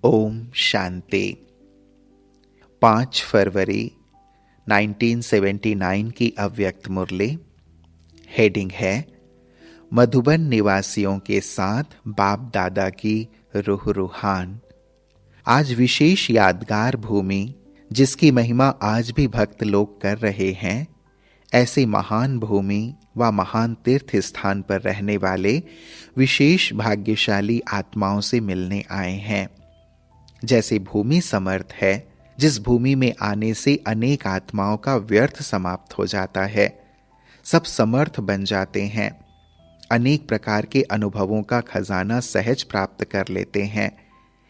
ओम शांति। 5 फरवरी 1979 की अव्यक्त मुरली। हेडिंग है मधुबन निवासियों के साथ बाप दादा की रूह रूहान। आज विशेष यादगार भूमि जिसकी महिमा आज भी भक्त लोग कर रहे हैं, ऐसी महान भूमि व महान तीर्थ स्थान पर रहने वाले विशेष भाग्यशाली आत्माओं से मिलने आए हैं। जैसे भूमि समर्थ है, जिस भूमि में आने से अनेक आत्माओं का व्यर्थ समाप्त हो जाता है, सब समर्थ बन जाते हैं, अनेक प्रकार के अनुभवों का खजाना सहज प्राप्त कर लेते हैं।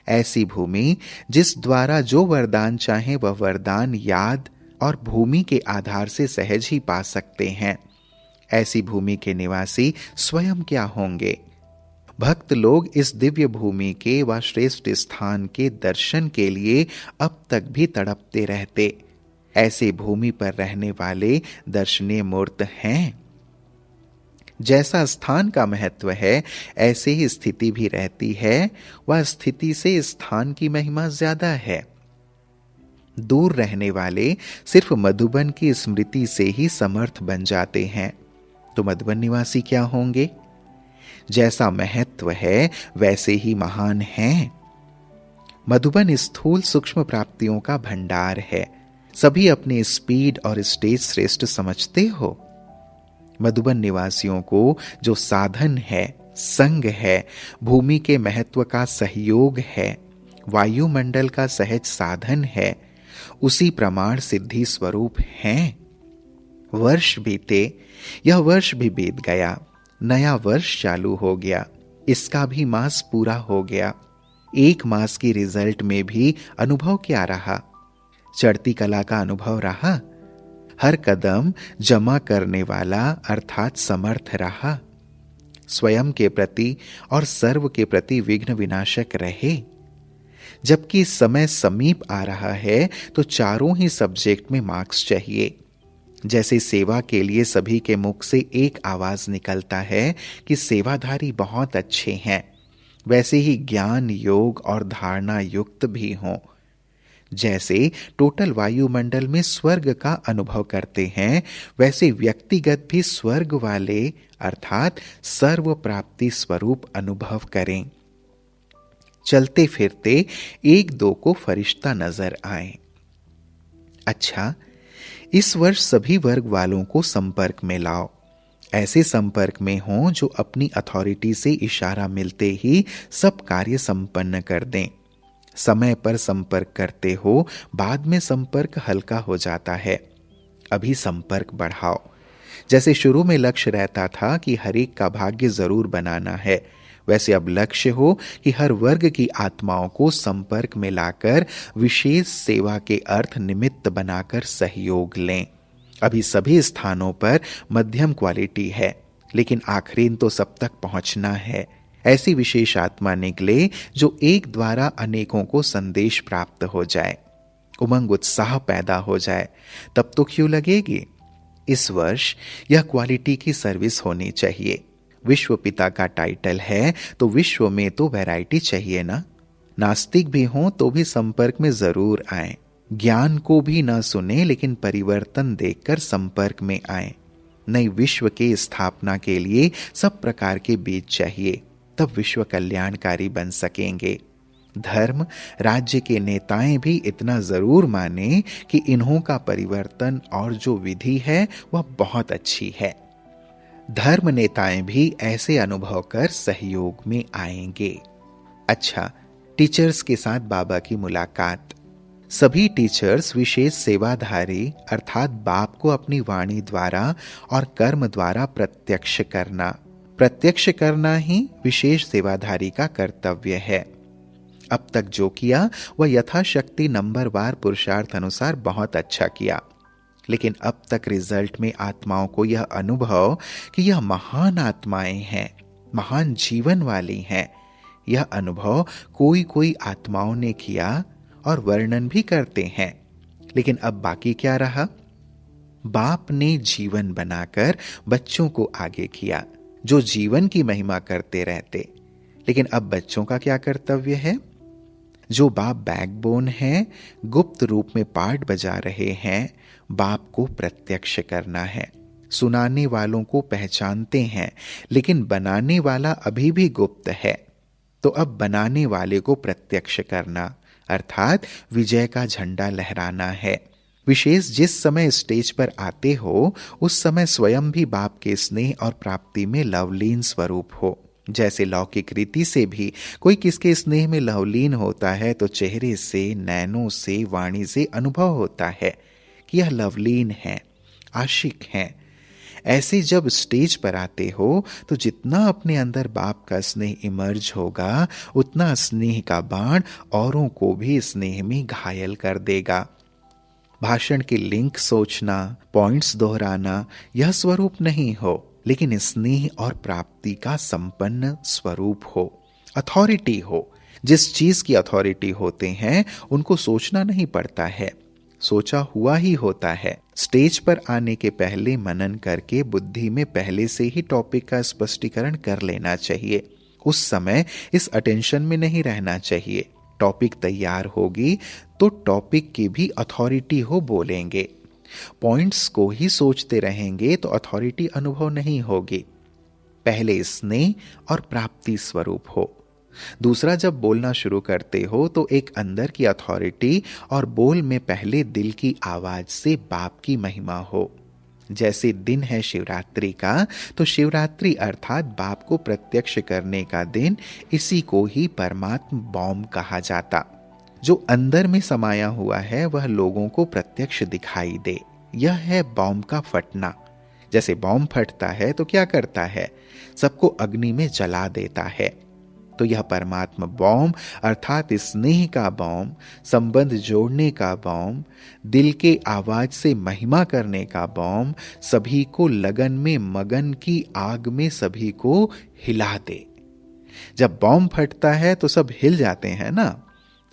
ऐसी भूमि जिस द्वारा जो वरदान चाहे वह वरदान याद और भूमि के आधार से सहज ही पा सकते हैं। ऐसी भूमि के निवासी स्वयं क्या होंगे। भक्त लोग इस दिव्य भूमि के व श्रेष्ठ स्थान के दर्शन के लिए अब तक भी तड़पते रहते। ऐसे भूमि पर रहने वाले दर्शनीय मूर्त हैं। जैसा स्थान का महत्व है, ऐसे ही स्थिति भी रहती है, वह स्थिति से स्थान की महिमा ज्यादा है। दूर रहने वाले सिर्फ मधुबन की स्मृति से ही समर्थ बन जाते हैं, तो मधुबन निवासी क्या होंगे। जैसा महत्व है वैसे ही महान हैं। मधुबन स्थूल सूक्ष्म प्राप्तियों का भंडार है। सभी अपने स्पीड और स्टेज श्रेष्ठ समझते हो। मधुबन निवासियों को जो साधन है, संग है, भूमि के महत्व का सहयोग है, वायुमंडल का सहज साधन है, उसी प्रमाण सिद्धि स्वरूप हैं। वर्ष बीते, यह वर्ष भी बीत गया, नया वर्ष चालू हो गया, इसका भी मास पूरा हो गया। एक मास की रिजल्ट में भी अनुभव क्या रहा। चढ़ती कला का अनुभव रहा। हर कदम जमा करने वाला अर्थात समर्थ रहा। स्वयं के प्रति और सर्व के प्रति विघ्न विनाशक रहे। जबकि समय समीप आ रहा है तो चारों ही सब्जेक्ट में मार्क्स चाहिए। जैसे सेवा के लिए सभी के मुख से एक आवाज निकलता है कि सेवाधारी बहुत अच्छे हैं, वैसे ही ज्ञान योग और धारणा युक्त भी हों। जैसे टोटल वायुमंडल में स्वर्ग का अनुभव करते हैं, वैसे व्यक्तिगत भी स्वर्ग वाले अर्थात सर्व प्राप्ति स्वरूप अनुभव करें। चलते फिरते एक दो को फरिश्ता नजर आए। अच्छा, इस वर्ष सभी वर्ग वालों को संपर्क में लाओ। ऐसे संपर्क में हों जो अपनी अथॉरिटी से इशारा मिलते ही सब कार्य संपन्न कर दें। समय पर संपर्क करते हो, बाद में संपर्क हल्का हो जाता है। अभी संपर्क बढ़ाओ। जैसे शुरू में लक्ष्य रहता था कि हर एक का भाग्य जरूर बनाना है, वैसे अब लक्ष्य हो कि हर वर्ग की आत्माओं को संपर्क में लाकर विशेष सेवा के अर्थ निमित्त बनाकर सहयोग लें। अभी सभी स्थानों पर मध्यम क्वालिटी है, लेकिन आखिरीन तो सब तक पहुंचना है। ऐसी विशेष आत्मा निकले जो एक द्वारा अनेकों को संदेश प्राप्त हो जाए, उमंग उत्साह पैदा हो जाए। तब तो क्यों लगेगी। इस वर्ष यह क्वालिटी की सर्विस होनी चाहिए। विश्व पिता का टाइटल है तो विश्व में तो वैरायटी चाहिए ना। नास्तिक भी हों तो भी संपर्क में जरूर आए। ज्ञान को भी ना सुने, लेकिन परिवर्तन देखकर संपर्क में आए। नई विश्व के स्थापना के लिए सब प्रकार के बीज चाहिए, तब विश्व कल्याणकारी बन सकेंगे। धर्म राज्य के नेताएं भी इतना जरूर माने कि इन्हों का परिवर्तन और जो विधि है वह बहुत अच्छी है। धर्म नेताएं भी ऐसे अनुभव कर सहयोग में आएंगे। अच्छा, टीचर्स के साथ बाबा की मुलाकात। सभी टीचर्स विशेष सेवाधारी अर्थात बाप को अपनी वाणी द्वारा और कर्म द्वारा प्रत्यक्ष करना ही विशेष सेवाधारी का कर्तव्य है। अब तक जो किया वह यथाशक्ति नंबरवार पुरुषार्थ अनुसार बहुत अच्छा किया, लेकिन अब तक रिजल्ट में आत्माओं को यह अनुभव कि यह महान आत्माएं हैं, महान जीवन वाली हैं, यह अनुभव कोई कोई आत्माओं ने किया और वर्णन भी करते हैं। लेकिन अब बाकी क्या रहा। बाप ने जीवन बनाकर बच्चों को आगे किया, जो जीवन की महिमा करते रहते। लेकिन अब बच्चों का क्या कर्तव्य है। जो बाप बैकबोन है, गुप्त रूप में पार्ट बजा रहे हैं, बाप को प्रत्यक्ष करना है। सुनाने वालों को पहचानते हैं, लेकिन बनाने वाला अभी भी गुप्त है। तो अब बनाने वाले को प्रत्यक्ष करना अर्थात विजय का झंडा लहराना है। विशेष जिस समय स्टेज पर आते हो, उस समय स्वयं भी बाप के स्नेह और प्राप्ति में लवलीन स्वरूप हो। जैसे लौकिक रीति से भी कोई किसके स्नेह में लवलीन होता है तो चेहरे से, नैनों से, वाणी से अनुभव होता है कि यह लवलीन है, आशिक है। ऐसे जब स्टेज पर आते हो तो जितना अपने अंदर बाप का स्नेह इमर्ज होगा, उतना स्नेह का बाण औरों को भी स्नेह में घायल कर देगा। भाषण के लिंक सोचना, पॉइंट्स दोहराना यह स्वरूप नहीं हो, लेकिन स्नेह और प्राप्ति का संपन्न स्वरूप हो, अथॉरिटी हो। जिस चीज की अथॉरिटी होते हैं उनको सोचना नहीं पड़ता है, सोचा हुआ ही होता है। स्टेज पर आने के पहले मनन करके बुद्धि में पहले से ही टॉपिक का स्पष्टीकरण कर लेना चाहिए। उस समय इस अटेंशन में नहीं रहना चाहिए। टॉपिक तैयार होगी तो टॉपिक की भी अथॉरिटी हो बोलेंगे। पॉइंट्स को ही सोचते रहेंगे तो अथॉरिटी अनुभव नहीं होगी। पहले स्नेह और प्राप्ति स्वरूप हो। दूसरा, जब बोलना शुरू करते हो तो एक अंदर की अथॉरिटी और बोल में पहले दिल की आवाज से बाप की महिमा हो। जैसे दिन है शिवरात्रि का, तो शिवरात्रि अर्थात बाप को प्रत्यक्ष करने का दिन, इसी को ही परमात्म बॉम्ब कहा जाता। जो अंदर में समाया हुआ है वह लोगों को प्रत्यक्ष दिखाई दे, यह है बॉम्ब का फटना। जैसे बॉम्ब फटता है तो क्या करता है, सबको अग्नि में जला देता है। तो यह परमात्मा बॉम्ब अर्थात स्नेह का बॉम्ब, संबंध जोड़ने का बॉम्ब, दिल के आवाज से महिमा करने का बॉम्ब, सभी को लगन में मगन की आग में सभी को हिला दे। जब बॉम्ब फटता है तो सब हिल जाते हैं ना,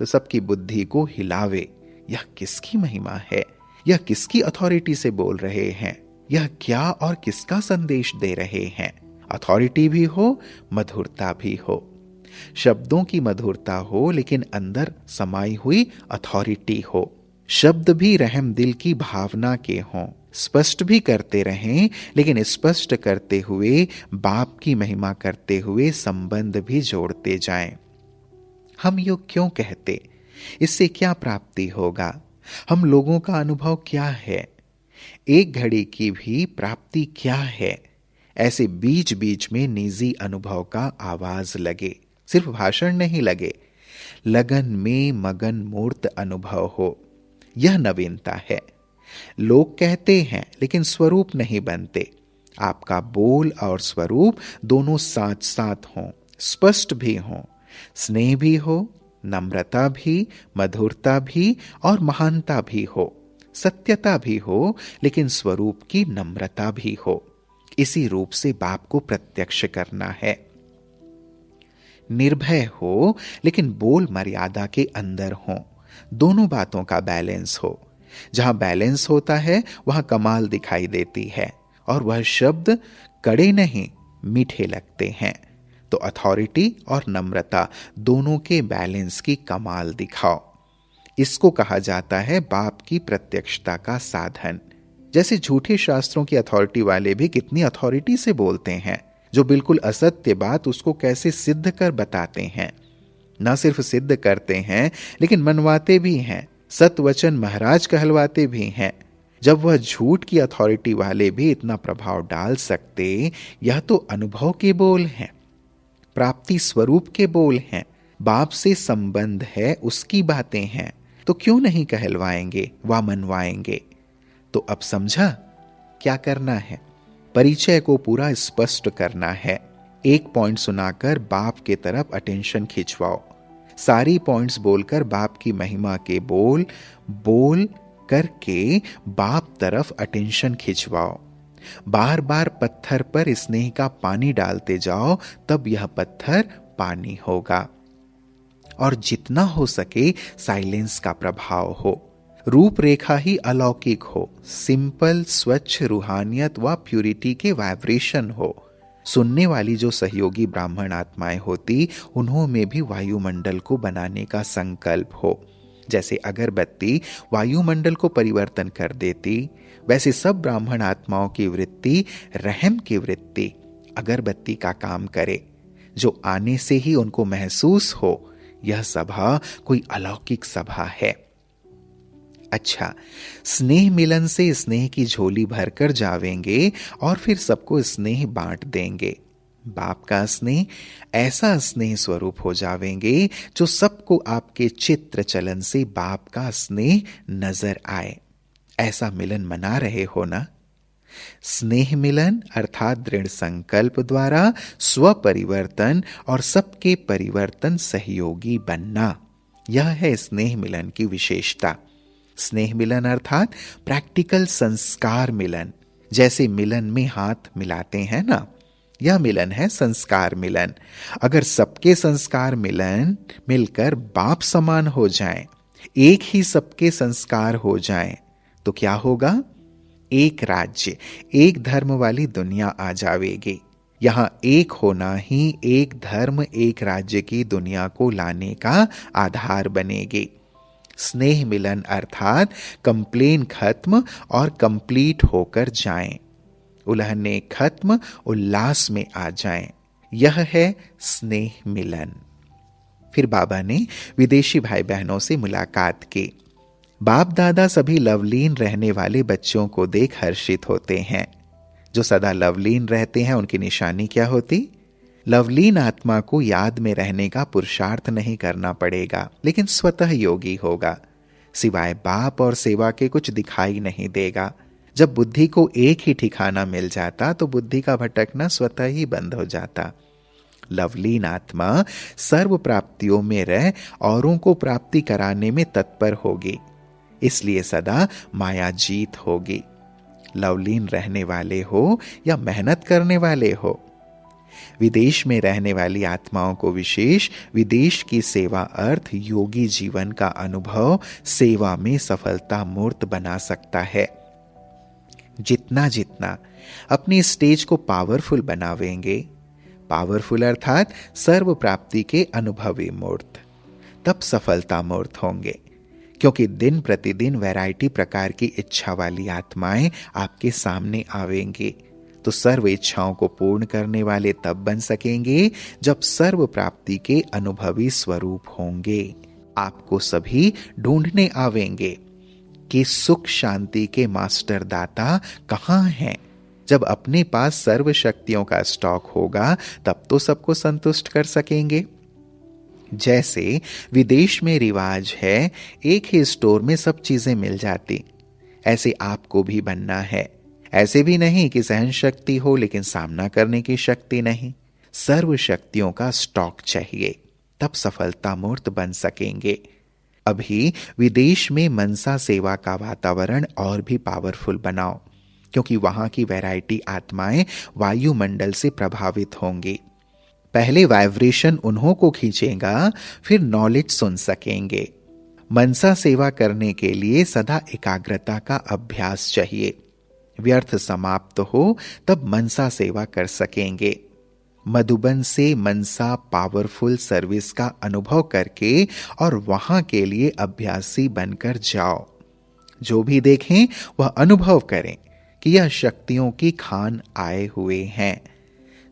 तो सबकी बुद्धि को हिलावे। यह किसकी महिमा है, यह किसकी अथॉरिटी से बोल रहे हैं, यह क्या और किसका संदेश दे रहे हैं। अथॉरिटी भी हो, मधुरता भी हो, शब्दों की मधुरता हो, लेकिन अंदर समाई हुई अथॉरिटी हो। शब्द भी रहम दिल की भावना के हों, स्पष्ट भी करते रहें, लेकिन स्पष्ट करते हुए बाप की महिमा करते हुए संबंध भी जोड़ते जाएं। हम योग क्यों कहते, इससे क्या प्राप्ति होगा, हम लोगों का अनुभव क्या है, एक घड़ी की भी प्राप्ति क्या है। ऐसे बीच बीच में निजी अनुभव का आवाज लगे, सिर्फ भाषण नहीं लगे, लगन में मगन मूर्त अनुभव हो। यह नवीनता है। लोग कहते हैं लेकिन स्वरूप नहीं बनते। आपका बोल और स्वरूप दोनों साथ साथ हों, स्पष्ट भी हों, स्नेह भी हो, नम्रता भी, मधुरता भी और महानता भी हो, सत्यता भी हो, लेकिन स्वरूप की नम्रता भी हो। इसी रूप से बाप को प्रत्यक्ष करना है। निर्भय हो, लेकिन बोल मर्यादा के अंदर हो, दोनों बातों का बैलेंस हो। जहां बैलेंस होता है वहां कमाल दिखाई देती है, और वह शब्द कड़े नहीं मीठे लगते हैं। तो अथॉरिटी और नम्रता दोनों के बैलेंस की कमाल दिखाओ। इसको कहा जाता है बाप की प्रत्यक्षता का साधन। जैसे झूठे शास्त्रों की अथॉरिटी वाले भी कितनी अथॉरिटी से बोलते हैं, जो बिल्कुल असत्य बात उसको कैसे सिद्ध कर बताते हैं। न सिर्फ सिद्ध करते हैं लेकिन मनवाते भी हैं, सतवचन महाराज कहलवाते भी हैं। जब वह झूठ की अथॉरिटी वाले भी इतना प्रभाव डाल सकते, यह तो अनुभव के बोल हैं, प्राप्ति स्वरूप के बोल हैं, बाप से संबंध है उसकी बातें हैं, तो क्यों नहीं कहलवाएंगे व मनवाएंगे। तो अब समझा क्या करना है, परिचय को पूरा स्पष्ट करना है। एक पॉइंट सुनाकर बाप के तरफ अटेंशन खिंचवाओ, सारी पॉइंट्स बोलकर बाप की महिमा के बोल करके बाप तरफ अटेंशन खिंचवाओ। बार बार पत्थर पर स्नेह का पानी डालते जाओ, तब यह पत्थर पानी होगा। और जितना हो सके साइलेंस का प्रभाव हो, रूपरेखा ही अलौकिक हो, सिंपल स्वच्छ रूहानियत व प्यूरिटी के वाइब्रेशन हो। सुनने वाली जो सहयोगी ब्राह्मण आत्माएं होती, उन्हों में भी वायुमंडल को बनाने का संकल्प हो। जैसे अगरबत्ती वायुमंडल को परिवर्तन कर देती, वैसे सब ब्राह्मण आत्माओं की वृत्ति, रहम की वृत्ति अगरबत्ती का काम करे, जो आने से ही उनको महसूस हो यह सभा कोई अलौकिक सभा है। अच्छा, स्नेह मिलन से स्नेह की झोली भरकर जावेंगे और फिर सबको स्नेह बांट देंगे। बाप का स्नेह ऐसा स्नेह स्वरूप हो जावेंगे जो सबको आपके चित्र चलन से बाप का स्नेह नजर आए। ऐसा मिलन मना रहे हो ना? स्नेह मिलन अर्थात दृढ़ संकल्प द्वारा स्व परिवर्तन और सबके परिवर्तन सहयोगी बनना, यह है स्नेह मिलन की विशेषता। स्नेह मिलन अर्थात प्रैक्टिकल संस्कार मिलन। जैसे मिलन में हाथ मिलाते हैं ना, यह मिलन है संस्कार मिलन। अगर सबके संस्कार मिलन मिलकर बाप समान हो जाएं, एक ही सबके संस्कार हो जाएं, तो क्या होगा? एक राज्य, एक धर्म वाली दुनिया आ जावेगी। यहां एक होना ही एक धर्म, एक राज्य की दुनिया को लाने का आधार बनेगी। स्नेह मिलन अर्थात कंप्लेन खत्म और कंप्लीट होकर जाएं, उलहने खत्म, उल्लास में आ जाएं। यह है स्नेह मिलन। फिर बाबा ने विदेशी भाई बहनों से मुलाकात की। बाप दादा सभी लवलीन रहने वाले बच्चों को देख हर्षित होते हैं। जो सदा लवलीन रहते हैं उनकी निशानी क्या होती? लवलीन आत्मा को याद में रहने का पुरुषार्थ नहीं करना पड़ेगा, लेकिन स्वतः योगी होगा। सिवाय बाप और सेवा के कुछ दिखाई नहीं देगा। जब बुद्धि को एक ही ठिकाना मिल जाता तो बुद्धि का भटकना स्वतः ही बंद हो जाता। लवलीन आत्मा सर्व प्राप्तियों में रह औरों को प्राप्ति कराने में तत्पर होगी, इसलिए सदा माया जीत होगी। लवलीन रहने वाले हो या मेहनत करने वाले हो, विदेश में रहने वाली आत्माओं को विशेष विदेश की सेवा अर्थ योगी जीवन का अनुभव सेवा में सफलता मूर्त बना सकता है। जितना जितना अपनी स्टेज को पावरफुल बनावेंगे, पावरफुल अर्थात सर्व प्राप्ति के अनुभवी मूर्त, तब सफलता मूर्त होंगे। क्योंकि दिन प्रतिदिन वैरायटी प्रकार की इच्छा वाली आत्माएं आपके सामने आवेंगी, तो सर्व इच्छाओं को पूर्ण करने वाले तब बन सकेंगे जब सर्व प्राप्ति के अनुभवी स्वरूप होंगे। आपको सभी ढूंढने आवेंगे कि सुख शांति के मास्टर दाता कहां हैं। जब अपने पास सर्व शक्तियों का स्टॉक होगा तब तो सबको संतुष्ट कर सकेंगे। जैसे विदेश में रिवाज है एक ही स्टोर में सब चीजें मिल जाती, ऐसे आपको भी बनना है। ऐसे भी नहीं कि सहन शक्ति हो लेकिन सामना करने की शक्ति नहीं। सर्व शक्तियों का स्टॉक चाहिए, तब सफलता मूर्त बन सकेंगे। अभी विदेश में मनसा सेवा का वातावरण और भी पावरफुल बनाओ, क्योंकि वहां की वैरायटी आत्माएं वायुमंडल से प्रभावित होंगी। पहले वाइब्रेशन उन्हों को खींचेगा, फिर नॉलेज सुन सकेंगे। मनसा सेवा करने के लिए सदा एकाग्रता का अभ्यास चाहिए। व्यर्थ समाप्त हो तब मनसा सेवा कर सकेंगे। मधुबन से मनसा पावरफुल सर्विस का अनुभव करके और वहां के लिए अभ्यासी बनकर जाओ। जो भी देखें वह अनुभव करें कि यह शक्तियों की खान आए हुए हैं।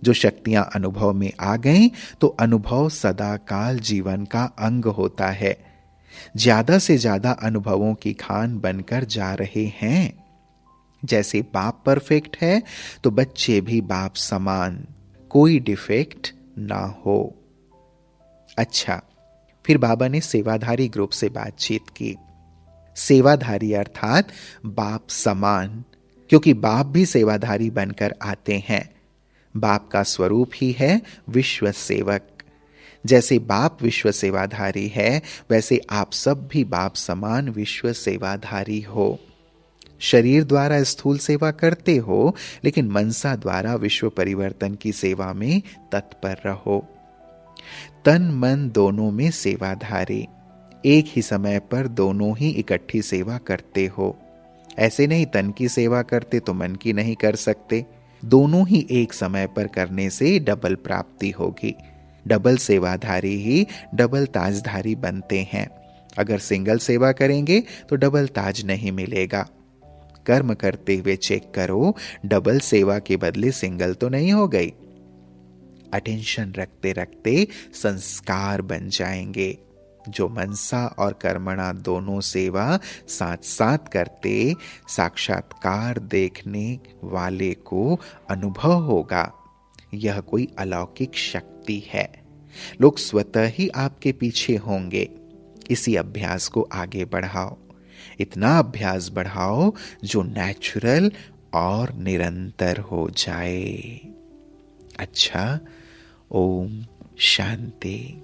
जो शक्तियां अनुभव में आ गईं तो अनुभव सदा काल जीवन का अंग होता है। ज्यादा से ज्यादा अनुभवों की खान बनकर जा रहे हैं। जैसे बाप परफेक्ट है तो बच्चे भी बाप समान, कोई डिफेक्ट ना हो। अच्छा, फिर बाबा ने सेवाधारी ग्रुप से बातचीत की। सेवाधारी अर्थात बाप समान, क्योंकि बाप भी सेवाधारी बनकर आते हैं। बाप का स्वरूप ही है विश्व सेवक। जैसे बाप विश्व सेवाधारी है, वैसे आप सब भी बाप समान विश्व सेवाधारी हो। शरीर द्वारा स्थूल सेवा करते हो, लेकिन मनसा द्वारा विश्व परिवर्तन की सेवा में तत्पर रहो। तन मन दोनों में सेवाधारी, एक ही समय पर दोनों ही इकट्ठी सेवा करते हो। ऐसे नहीं तन की सेवा करते तो मन की नहीं कर सकते। दोनों ही एक समय पर करने से डबल प्राप्ति होगी। डबल सेवाधारी ही डबल ताजधारी बनते हैं। अगर सिंगल सेवा करेंगे तो डबल ताज नहीं मिलेगा। कर्म करते हुए चेक करो, डबल सेवा के बदले सिंगल तो नहीं हो गई। अटेंशन रखते रखते संस्कार बन जाएंगे। जो मनसा और कर्मणा दोनों सेवा साथ साथ करते, साक्षात्कार देखने वाले को अनुभव होगा यह कोई अलौकिक शक्ति है। लोग स्वतः ही आपके पीछे होंगे। इसी अभ्यास को आगे बढ़ाओ। इतना अभ्यास बढ़ाओ जो नेचुरल और निरंतर हो जाए। अच्छा, ओम शांति।